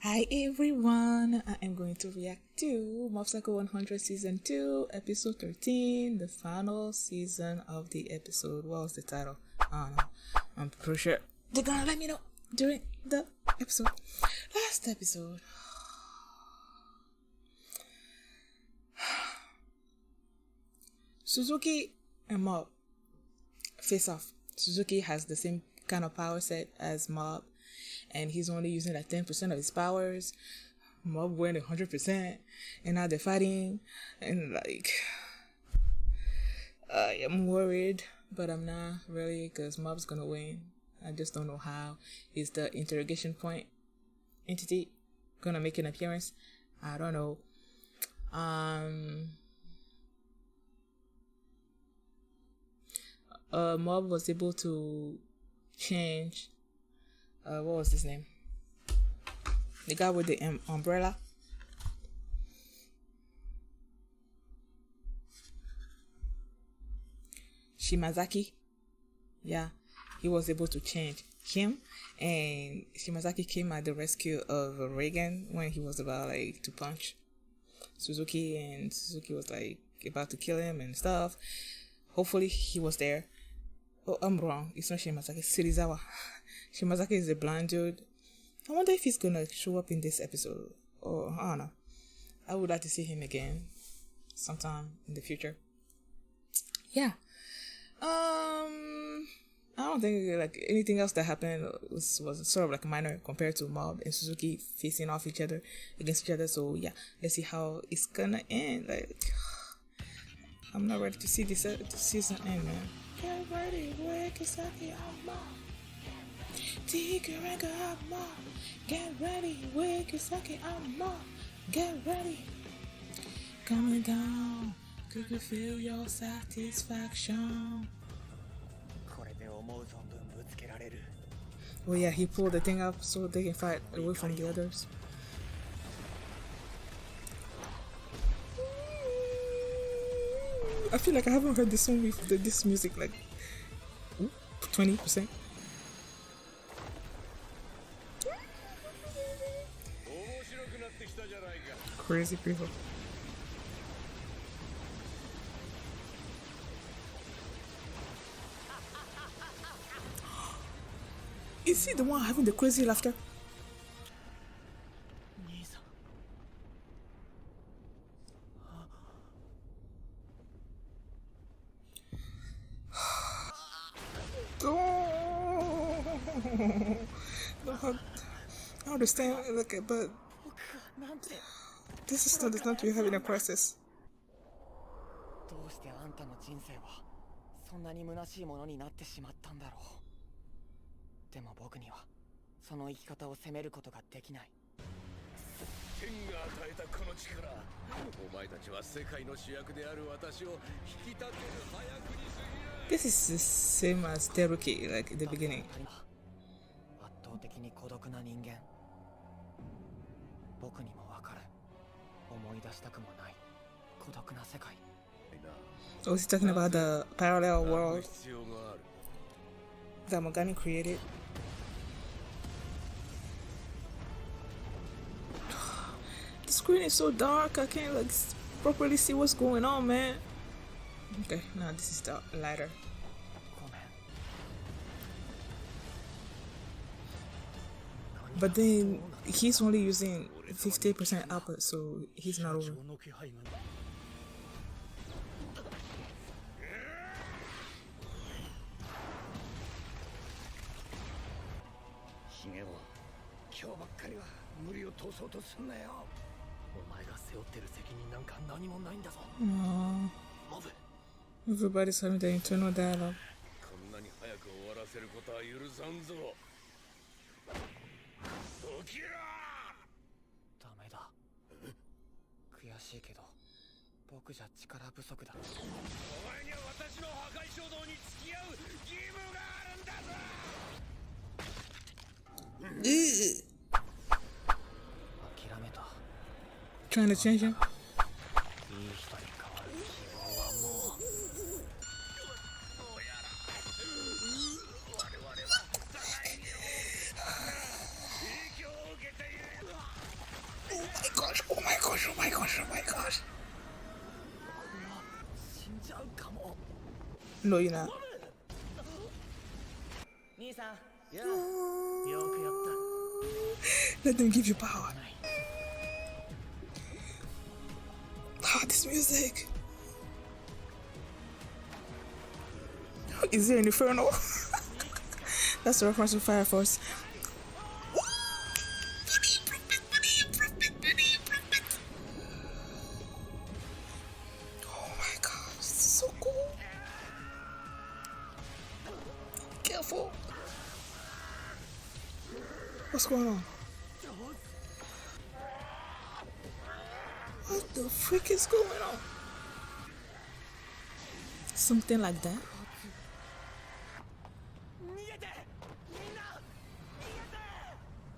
Hi everyone, I am going to react to Mob Psycho 100 Season 2, Episode 13, the final season of the episode. What was the title? I don't know. I'm pretty sure they're gonna let me know during the episode. Last episode. Suzuki and Mob face off. Suzuki has the same kind of power set as Mob, and he's only using like 10% of his powers. Mob went 100%, and now they're fighting, and like, I am worried, but I'm not really, because Mob's gonna win. I just don't know how. Is the interrogation point entity gonna make an appearance? I don't know. Mob was able to change. What was his name? The guy with the umbrella. Shimazaki. Yeah, he was able to change him, and Shimazaki came at the rescue of Reagan when he was about like to punch Suzuki, and Suzuki was like about to kill him and stuff. Hopefully he was there. Oh, I'm wrong. It's not Shimazaki. It's Serizawa. Shimazaki is a blind dude. I wonder if he's gonna show up in this episode. Or I don't know. I would like to see him again sometime in the future. Yeah. I don't think like anything else that happened was sort of like minor compared to Mob and Suzuki facing off each other against each other. So yeah, let's see how it's gonna end. Like, I'm not ready to see this season end, man. Get ready, wake Kisaki Amma. Tikaranga Amma. Get ready, wake Kisaki Amma. Get ready. Coming down, could you feel your satisfaction? Oh yeah, he pulled the thing up so they can fight away from the others. I feel like I haven't heard this song with this music like 20%. Crazy people. Is he the one having the crazy laughter? I understand, like, but this is not you having a crisis. どうしてあんたの人生はそんなに虚しいものになってしまったんだろう。でも僕にはその生き方を責めることができない。天が与えたこの力、お前たちは世界の主役である私を引き立てる早くに過ぎる。 This is the same as Teruki, like at the beginning. 圧倒的に孤独な人間。僕にもわかる。思い出したくもない孤独な世界。 Oh, is he talking about the parallel world that Mogami created? The screen is so dark, I can't like properly see what's going on, man. Okay, now this is the lighter. But then he's only using 50% output, so he's not over. Everybody's having the internal dialogue. Trying to change him? gosh, oh my gosh, oh my gosh, oh my gosh. 死んじゃうかも。 No, you're not. 兄さん、よくやった。 Let them give you power. Ah, this music. Is there an inferno? That's a reference to Fire Force. Oh my god, this is so cool. Careful. What's going on? What the frick is going on? Something like that? 逃げて、みんな逃げて。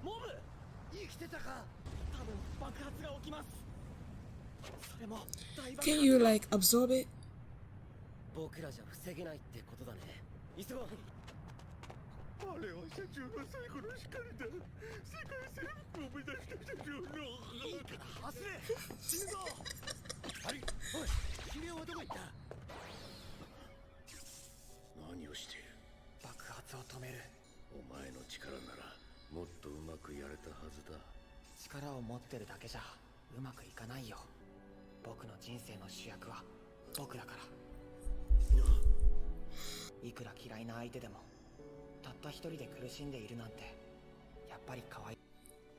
モブ生きてたか。多分爆発が起きます。それも大爆発。 Can you like absorb it? 僕らじゃ防げないってことだね。急ごう。あれは社長の最後の光だ。世界征服を目指した社長の。いいから走れ。死ぬぞ。はい、おい、君はどこ行った。何をしている。爆発を止める。お前の力ならもっとうまくやれたはずだ。力を持ってるだけじゃうまくいかないよ。僕の人生の主役は僕だから。いくら嫌いな相手でもたった一人で苦しんでいるなんてやっぱり可愛い。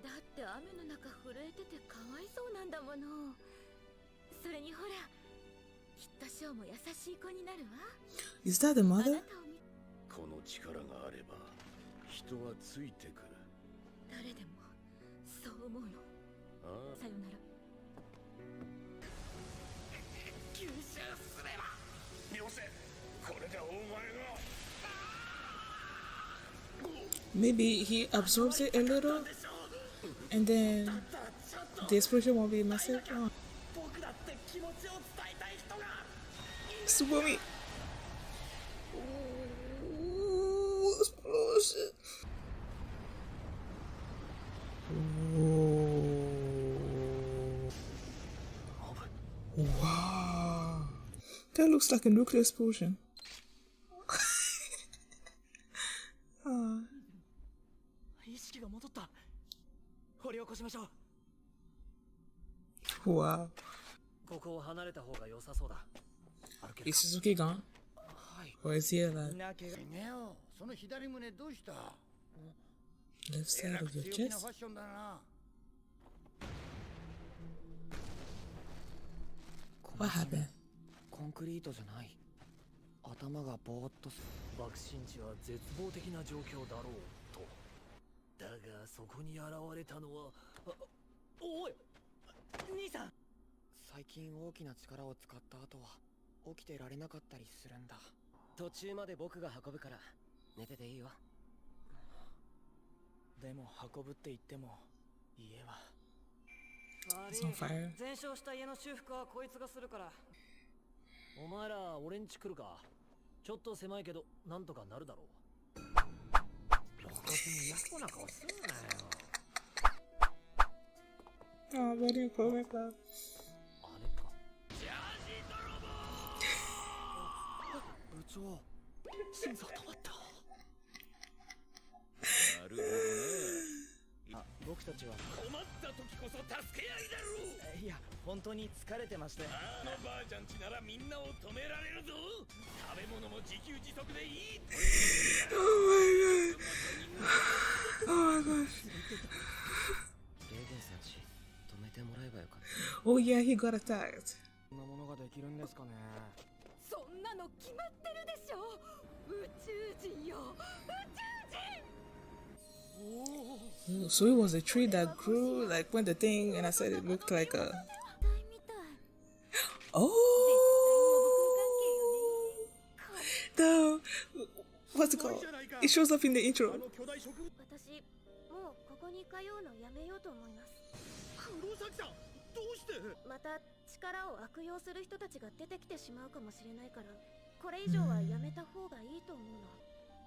だって雨の中震えててかわいそうなんだもの。それにほら、きっとショーも優しい子になるわ。 Is that the あ mother? なたを見、この力があれば人はついてくる。誰でもそう思うの。ああ、さよなら。吸収すれば。よせ。これでお前が。 Maybe he absorbs it a little and then the explosion won't be massive. Oh. 僕だって気持ちを伝えたい人が。 Tsubumi. Ooh, explosion. Wow. That looks like a nuclear explosion. Ah. 意識が戻った。掘り起こしましょう。 Wow. ここを離れた方が良さそうだ。 Is Suzuki gone? はい。 Or is he alive? なけネオ、その左胸どうした？ Left side of your 強気な chest? ファッションだな。 What happened? コンクリートじゃない。頭がぼーっとする。爆心地は絶望的な状況だろうと。だがそこに現れたのは、おい、兄さん。最近大きな力を使った後は起きてられなかったりするんだ。途中まで僕が運ぶから寝てていいわ。でも運ぶって言っても家は。 It's on fire. 全焼した家の修復はこいつがするから。お前ら俺んち来るか。ちょっと狭いけどなんとかなるだろう。露骨にやっこな顔すんなよ。 Oh, what do you call it? あれか。部長、心臓止まった。なるほどね。あ、僕たちは。困った時こそ助け合いだろう。いや、本当に疲れてまして。あのばあちゃんちならみんなを止められるぞ。食べ物も自給自足でいい。 Oh my god. Oh my gosh. レーゲンさんち止めてもらえばよかった。 Oh yeah, he got attacked. こんなものができるんですかね。そんなの決まってるでしょ。宇宙人よ、宇宙人。 Oh, so it was a tree that grew like when the thing, and I said it looked like a. みたい。 Oh, the what's it called? It shows up in the intro. 私もうここに通うのやめようと思います。黒崎さん、どうして。また力を悪用する人たちが出てきてしまうかもしれないから、これ以上はやめた方がいいと思うの。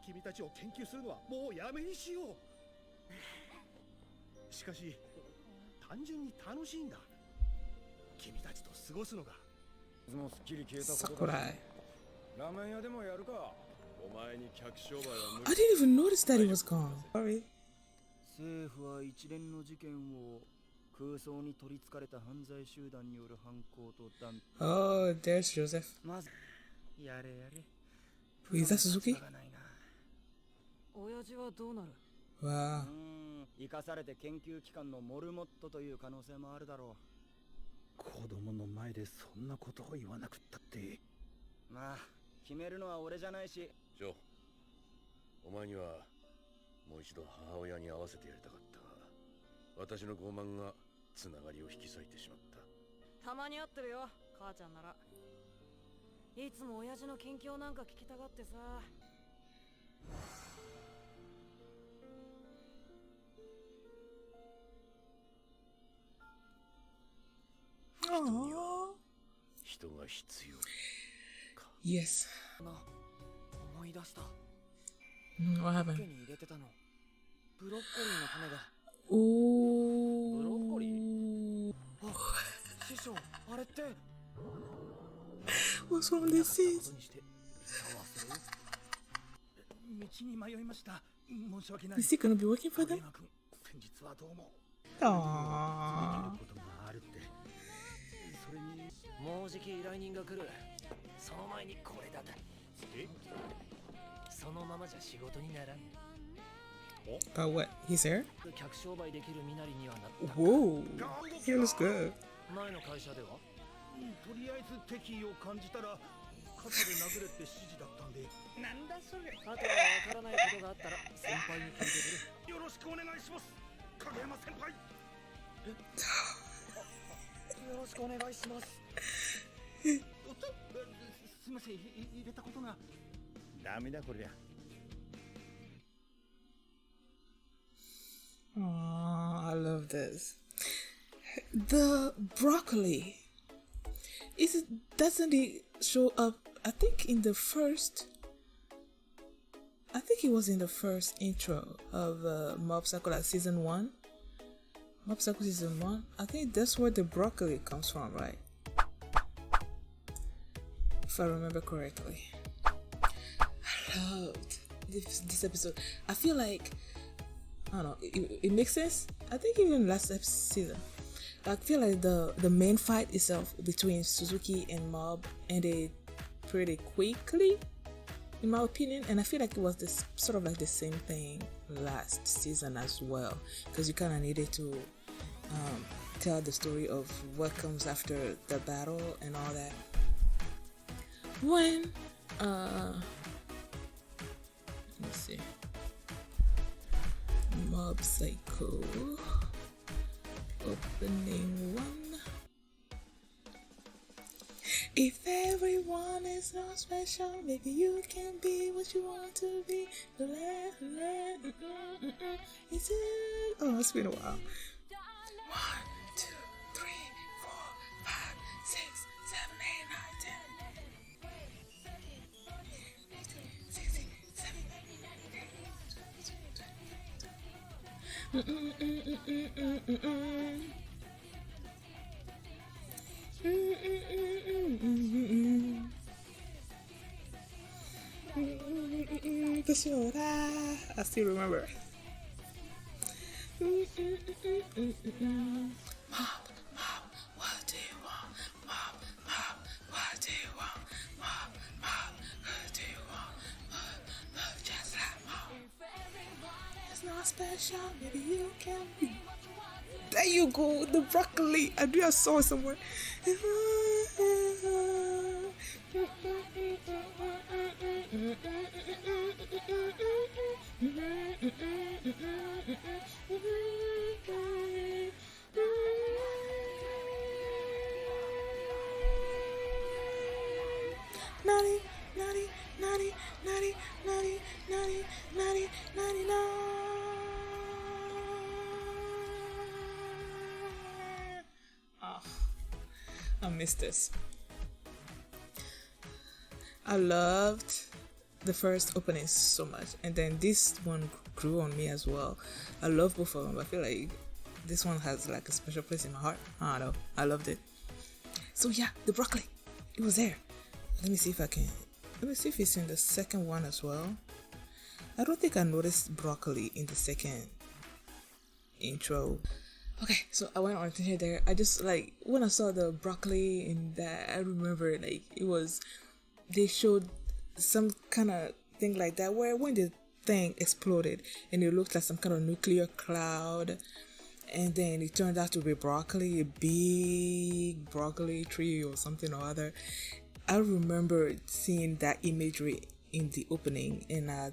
君たちを研究するのはもうやめにしよう。しかし単純に楽しいんだ。君たちと過ごすのが。もうすっきり消えたことだ。 Sakurai. ラーメン屋でもやるか。お前に客商売は無 I 理。 didn't even notice that he was gone. Sorry. 政府は一連の事件を空想に取り憑かれた犯罪集団による犯行と断 Oh, there's Joseph. まずやれやれ Is that Suzuki? がないな。親父はどうなる？ Wow. 生かされて研究機関のモルモットという可能性もあるだろ子供の前でそんなことを言わなくったって。う。まあ決めるのは俺じゃないし。ジョー、お前にはもう一度母親に会わせてやりたかったが、私の傲慢がつながりを引き裂いてしまった。たまに会ってるよ、母ちゃんなら。いつも親父の近況なんか聞きたがってさ。人が必要か。 Yes. な、思い出した。 What 手 happened? に入れてたの。ブロッコリーの種だ。 Ooh. ブロッコリー？あ、師匠、あれって。 What's wrong with this こと is? にして歌わせる？道に迷いました。申し訳ない。 Is he gonna be working for 鳥 them? 山君、先日はどうも。 Aww. できることがあるって。それに。もうじき依頼人が来る。その前にこれだ。え？そのままじゃ仕事にならん。 But what? He's here? 客商売できる身なりにはなった。 Whoa. He looks good. 前の会社ではとりあえず敵意を感じたら肩で殴れって指示だったんで。なんだそれ。あとはわからないことがあったら先輩に聞いてくれ。よろしくお願いします。影山先輩。よろしくお願いします。すみません、入れたことが。ダメだこりゃ。 Aww, I love this. The broccoli. Doesn't it show up? I think it was in the first intro of Mob Psycho, like season 1. Mob Psycho season 1. I think that's where the broccoli comes from, right? If I remember correctly. I loved this episode. I feel like, I don't know, it makes sense. I think even last season, I feel like the main fight itself between Suzuki and Mob ended pretty quickly, in my opinion, and I feel like it was this sort of like the same thing last season as well, because you kind of needed to tell the story of what comes after the battle and all that. When let's see, Mob Psycho opening 1. If everyone is not special, maybe you can be what you want to be. Is it? Oh, it's been a while. 1, 2, 3, 4, 5, 6, 7, 8, 9, 10. 16, 17. I still remember. Mom, what do you want? Mom, what do you want? Mom, what do you want? Love just like mom. It's not special, maybe you can be. There you go, the broccoli. I saw it somewhere. Naughty, naughty, naughty, naughty, naughty, naughty, naughty, naughty, naughty. Oh, I missed this. I loved the first opening so much, and then this one grew on me as well. I love both of them. I feel like this one has like a special place in my heart. I don't know, I loved it. So yeah, the broccoli, it was there. Let me see if it's in the second one as well. I don't think I noticed broccoli in the second intro. Okay, so I went on attention there. I just like when I saw the broccoli in that, I remember like they showed some kind of thing like that where when the thing exploded and it looked like some kind of nuclear cloud, and then it turned out to be broccoli, a big broccoli tree or something or other. I remember seeing that imagery in the opening, and I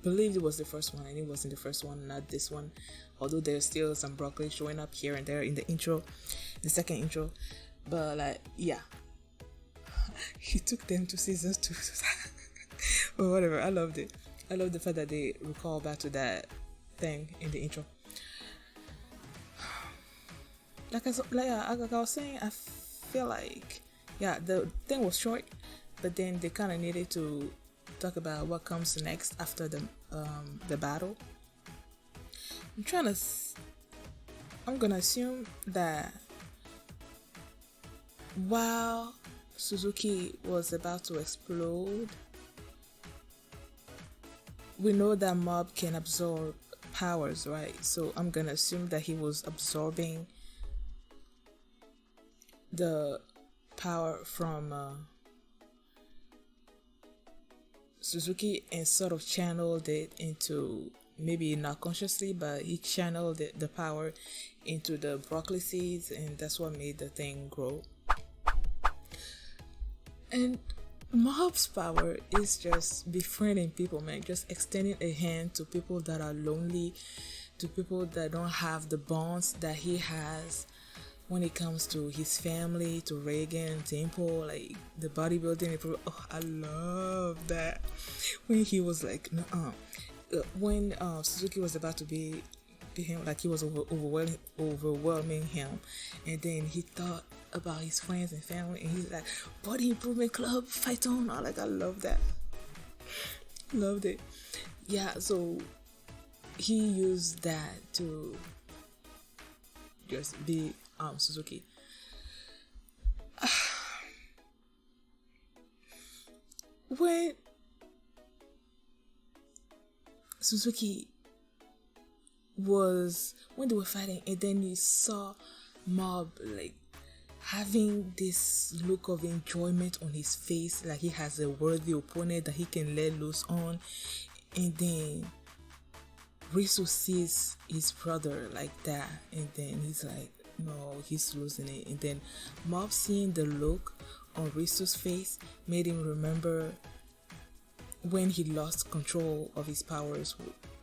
believed it was the first one, and it wasn't the first one, not this one, although there's still some broccoli showing up here and there in the intro, the second intro. But like, yeah, he took them to season 2 or whatever. I loved it. I love the fact that they recall back to that thing in the intro. Like I was saying, I feel like, yeah, the thing was short, but then they kind of needed to talk about what comes next after the battle. I'm gonna assume that while Suzuki was about to explode, we know that Mob can absorb powers, right? So I'm gonna assume that he was absorbing the power from Suzuki and sort of channeled it into, maybe not consciously, but he channeled the power into the broccoli seeds, and that's what made the thing grow. And Mob's power is just befriending people, man. Just extending a hand to people that are lonely, to people that don't have the bonds that he has when it comes to his family, to Reagan, Temple, like the bodybuilding. Oh, I love that. When he was like, when Suzuki was about to be him, like he was overwhelming him, and then he thought about his friends and family, and he's like, body improvement club, fight on. I love that. Loved it. Yeah, so he used that to just be Suzuki. When Suzuki when they were fighting, and then you saw Mob like having this look of enjoyment on his face, like he has a worthy opponent that he can let loose on, and then Risu sees his brother like that, and then he's like, no, he's losing it. And then Mob seeing the look on Risu's face made him remember when he lost control of his powers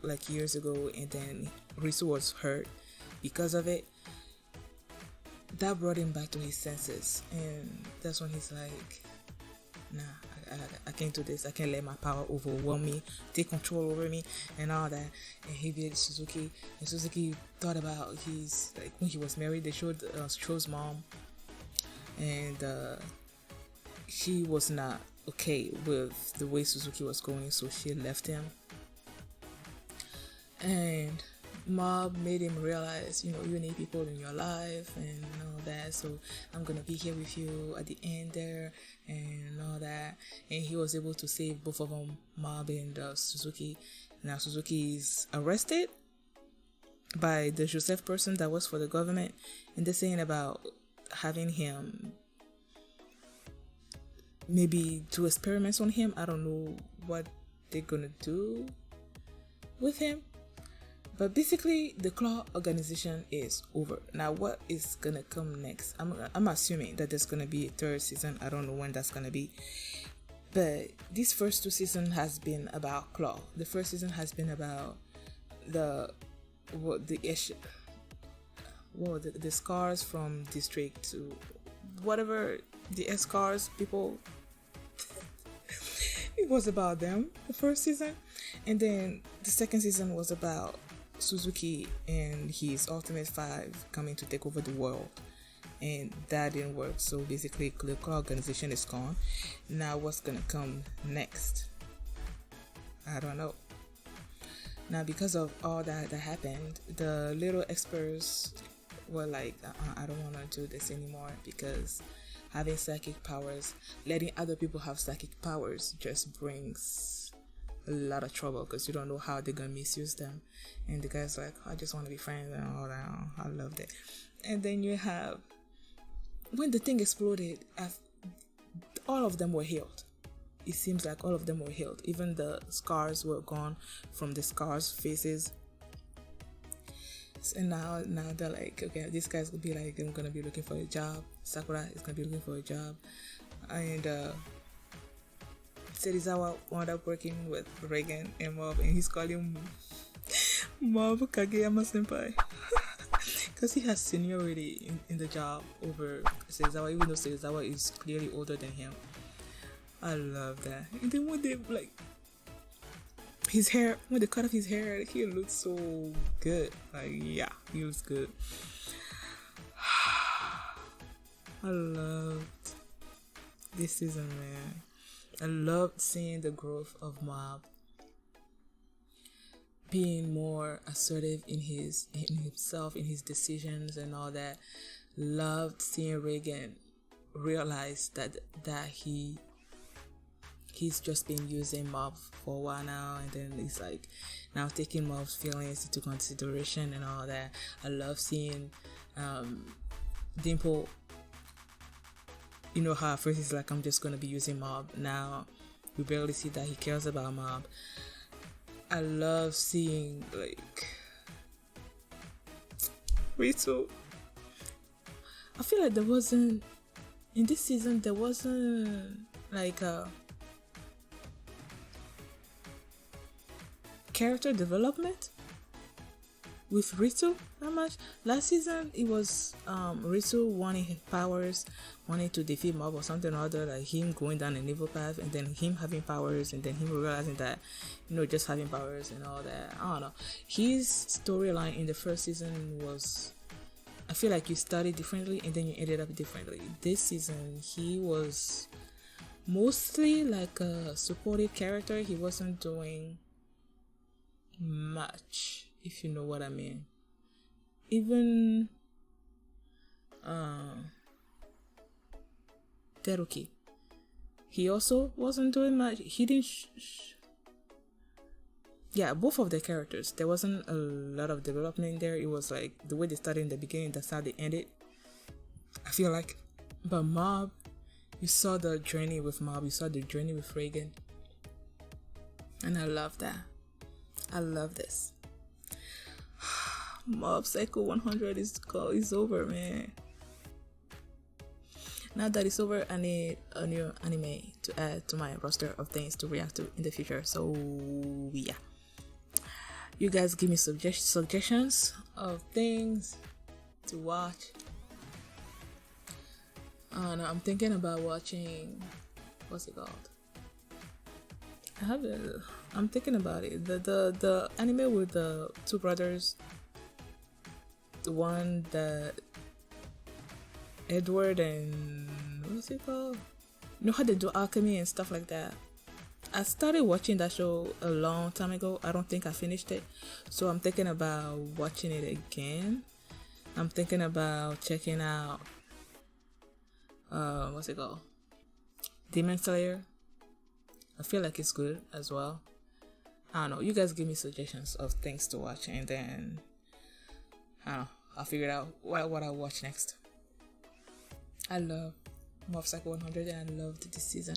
like years ago, and then Risu was hurt because of it. That brought him back to his senses, and that's when he's like, nah, I can't do this. I can't let my power overwhelm me, take control over me, and all that. And he did Suzuki, and Suzuki thought about his, like, when he was married, they showed Stro's mom, and she was not okay with the way Suzuki was going, so she left him. And Mob made him realize, you need people in your life and all that, so I'm gonna be here with you at the end there and all that. And he was able to save both of them, Mob and Suzuki. Now Suzuki is arrested by the Joseph person that works for the government, and they're saying about having him maybe do experiments on him. I don't know what they're gonna do with him. But basically, the Claw organization is over. Now, what is gonna come next? I'm assuming that there's gonna be a third season. I don't know when that's gonna be. But this first 2 seasons has been about Claw. The first season has been about the scars from District to whatever the scars people. It was about them, the first season, and then the second season was about Suzuki and his Ultimate 5 coming to take over the world, and that didn't work. So basically, the Claw organization is gone. Now what's gonna come next? I don't know. Now, because of all that happened, the little experts were like, I don't want to do this anymore, because having psychic powers, letting other people have psychic powers just brings a lot of trouble, because you don't know how they're gonna misuse them. And the guy's like, I just want to be friends and all that. I loved it. And then you have, when the thing exploded, all of them were healed. It seems like all of them were healed. Even the scars were gone from the scars' faces. And now they're like, okay, this guy's gonna be like, I'm gonna be looking for a job. Sakura is gonna be looking for a job. And Serizawa wound up working with Reagan and Mob, and he's calling Mob Kageyama Senpai. Because he has seniority in the job over Serizawa, even though Serizawa is clearly older than him. I love that. And then when they like his hair, when they cut off his hair, he looks so good. Like, yeah, he looks good. I loved this season, man. I loved seeing the growth of Mob being more assertive in himself, in his decisions and all that. Loved seeing Reagan realize that he's just been using Mob for a while now, and then he's like now taking Mob's feelings into consideration and all that. I love seeing Dimple, you know how at first he's like, I'm just gonna be using Mob. Now we barely see that he cares about Mob. I love seeing like Rito. I feel like in this season there wasn't like a character development with Rito that much. Last season it was Rito wanting his powers, wanting to defeat Mob or something or other, like him going down an evil path, and then him having powers, and then him realizing that, you know, just having powers and all that. I don't know. His storyline in the first season was, I feel like you started differently and then you ended up differently. This season he was mostly like a supportive character. He wasn't doing much, if you know what I mean. Even Teruki, he also wasn't doing much. He didn't yeah, both of the characters, there wasn't a lot of development there. It was like the way they started in the beginning, that's how they ended, I feel like. But Mob, you saw the journey with Mob, you saw the journey with Reagan, and I love that. I love this. Mob Psycho 100 is over, man. Now that it's over, I need a new anime to add to my roster of things to react to in the future. So yeah, you guys give me suggestions of things to watch. I'm thinking about watching, what's it called? I'm thinking about it. The anime with the two brothers, the one that Edward and what's it called? You know how they do alchemy and stuff like that. I started watching that show a long time ago. I don't think I finished it, so I'm thinking about watching it again. I'm thinking about checking out what's it called? Demon Slayer. I feel like it's good as well. I don't know. You guys give me suggestions of things to watch, and then I don't know, I'll figure it out what I'll watch next. I love Mob Psycho 100 and I loved this season.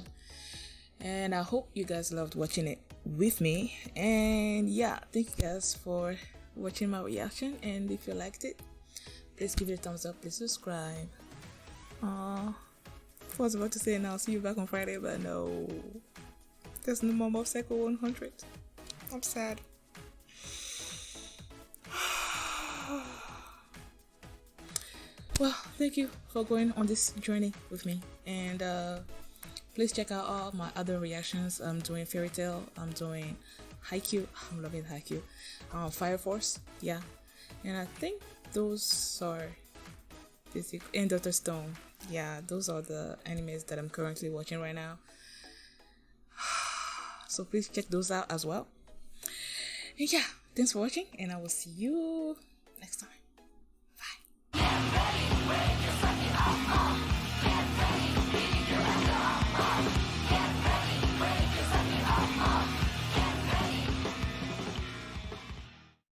And I hope you guys loved watching it with me. And yeah, thank you guys for watching my reaction. And if you liked it, please give it a thumbs up. Please subscribe. I was about to say now, see you back on Friday, but no. There's no more Mob Psycho 100. I'm sad. Well, thank you for going on this journey with me, and please check out all my other reactions. I'm doing Fairy Tail, I'm doing Haikyuu, I'm loving Haikyuu, Fire Force, yeah, and I think those are and Dr. Stone, yeah, those are the animes that I'm currently watching right now. So please check those out as well. And yeah, thanks for watching, and I will see you next time.